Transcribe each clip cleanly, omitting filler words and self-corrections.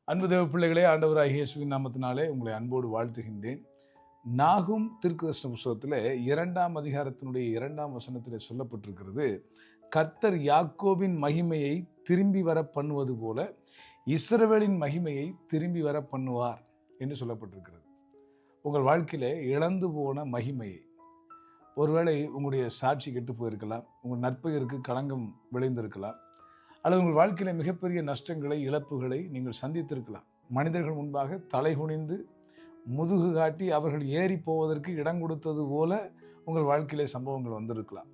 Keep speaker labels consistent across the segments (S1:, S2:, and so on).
S1: அன்பு தேவ பிள்ளைகளே, ஆண்டவராகிய இயேசுவின் நாமத்தினாலே உங்களை அன்போடு வாழ்த்துகின்றேன். நாகும் தீர்க்கதரிசன புஸ்தகத்தில் 2ஆம் அதிகாரத்தினுடைய 2ஆம் வசனத்தில் சொல்லப்பட்டிருக்கிறது, கர்த்தர் யாக்கோபின் மகிமையை திரும்பி வர பண்ணுவது போல இஸ்ரவேலின் மகிமையை திரும்பி வர பண்ணுவார் என்று சொல்லப்பட்டிருக்கிறது. உங்கள் வாழ்க்கையில இழந்து போன மகிமையை, ஒருவேளை உங்களுடைய சாட்சி கெட்டு போயிருக்கலாம், உங்கள் நற்பெயருக்கு களங்கம் விளைந்திருக்கலாம், அல்லது உங்கள் வாழ்க்கையில் மிகப்பெரிய நஷ்டங்களை, இழப்புகளை நீங்கள் சந்தித்திருக்கலாம். மனிதர்கள் முன்பாக தலைகுனிந்து முதுகு காட்டி அவர்கள் ஏறி போவதற்கு இடம் கொடுத்தது போல உங்கள் வாழ்க்கையிலே சம்பவங்கள் வந்திருக்கலாம்.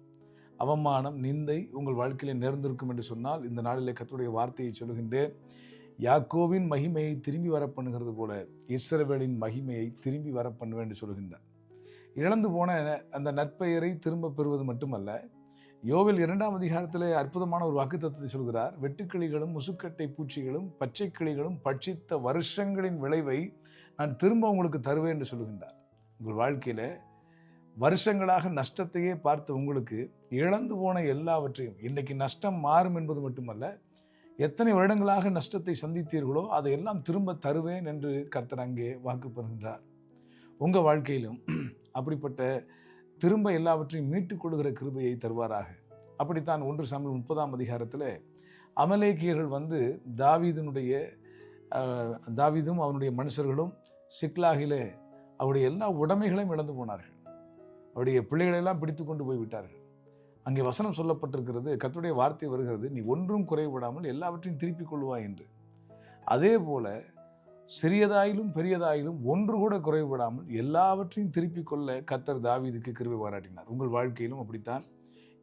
S1: அவமானம், நிந்தை உங்கள் வாழ்க்கையிலே நேர்ந்திருக்கும் என்று சொன்னால், இந்த நாளிலே கர்த்தருடைய வார்த்தையை சொல்கின்றேன். யாக்கோபின் மகிமையை திரும்பி வர பண்ணுகிறது போல இஸ்ரவேலின் மகிமையை திரும்பி வர பண்ணுவேன் என்று சொல்கின்றார். இழந்து போன அந்த நற்பெயரை திரும்ப பெறுவது மட்டுமல்ல, யோவேல் 2ஆம் அதிகாரத்திலே அற்புதமான ஒரு வாக்குத்தத்தத்தை சொல்கிறார். வெட்டுக்கிளிகளும் முசுக்கட்டை பூச்சிகளும் பச்சை கிளிகளும் பட்சித்த வருஷங்களின் விளைவை நான் திரும்ப உங்களுக்கு தருவேன் என்று சொல்கின்றார். உங்கள் வாழ்க்கையில வருஷங்களாக நஷ்டத்தையே பார்த்த உங்களுக்கு இழந்து போன எல்லாவற்றையும் இன்றைக்கு நஷ்டம் மாறும் என்பது மட்டுமல்ல, எத்தனை வருடங்களாக நஷ்டத்தை சந்தித்தீர்களோ அதையெல்லாம் திரும்ப தருவேன் என்று கர்த்தர் அங்கே வாக்கு பெறுகின்றார். உங்கள் வாழ்க்கையிலும் அப்படிப்பட்ட திரும்ப எல்லாவற்றையும் மீட்டுக் கொள்கிற கிருபையை தருவாராக. அப்படித்தான் 1 சாமுவேல் 30ஆம் அதிகாரத்தில் அமலேக்கியர்கள் வந்து தாவீதும் அவனுடைய மனுஷர்களும் சிக்லாகிலே அவருடைய எல்லா உடைமைகளையும் இழந்து போனார்கள். அவருடைய பிள்ளைகளெல்லாம் பிடித்து கொண்டு போய்விட்டார்கள். அங்கே வசனம் சொல்லப்பட்டிருக்கிறது, கர்த்தருடைய வார்த்தை வருகிறது, நீ ஒன்றும் குறைவிடாமல் எல்லாவற்றையும் திருப்பிக் கொள்வாய் என்று. அதே போல சிறியதாயிலும் பெரியதாயிலும் ஒன்று கூட குறைவிடாமல் எல்லாவற்றையும் திருப்பிக் கொள்ள கர்த்தர் தாவீதுக்கு கிருபை பாராட்டினார். உங்கள் வாழ்க்கையிலும் அப்படித்தான்.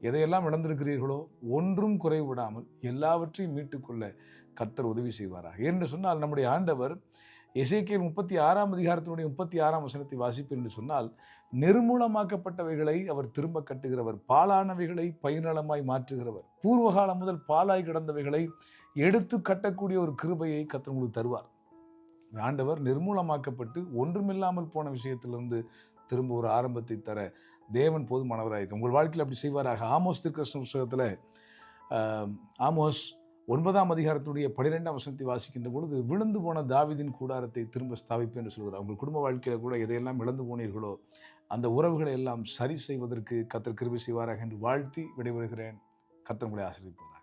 S1: எதையெல்லாம் இழந்திருக்கிறீர்களோ ஒன்றும் குறைவிடாமல் எல்லாவற்றையும் மீட்டுக்கொள்ள கர்த்தர் உதவி செய்வாராக. என்று சொன்னால், நம்முடைய ஆண்டவர் எசேக்கியேல் 36ஆம் அதிகாரத்தினுடைய 36ஆம் வசனத்தை வாசிப்பீர் என்று சொன்னால், நிர்மூலமாக்கப்பட்டவைகளை அவர் திரும்ப கட்டுகிறவர், பாழானவைகளை பயிர்நலமாய் மாற்றுகிறவர், பூர்வகாலம் முதல் பாலாய் கிடந்தவைகளை எடுத்து கட்டக்கூடிய ஒரு கிருபையை கர்த்தர் உங்களுக்கு தருவார். ஆண்டவர் நிர்மூலமாக்கப்பட்டு ஒன்றுமில்லாமல் போன விஷயத்திலிருந்து திரும்ப ஒரு ஆரம்பத்தை தர தேவன் போதுமானவராக. உங்கள் வாழ்க்கையில் அப்படி செய்வாராக. ஆமோஸ் தீர்க்கதரிசன புஸ்தகத்தில் ஆமோஸ் 9ஆம் அதிகாரத்துடைய 12ஆம் வசனத்தை வாசிக்கின்ற பொழுது, விழுந்து போன தாவீதின் கூடாரத்தை திரும்ப ஸ்தாபிப்பேன் என்று சொல்கிறார். உங்கள் குடும்ப வாழ்க்கையில் கூட எதையெல்லாம் இழந்து போனீர்களோ அந்த உறவுகளை எல்லாம் சரி செய்வதற்கு கர்த்தர் கிருபை செய்வாராக என்று வாழ்த்தி விடைபெறுகிறேன். கர்த்தர் உங்களை ஆசீர்வதிப்பார்.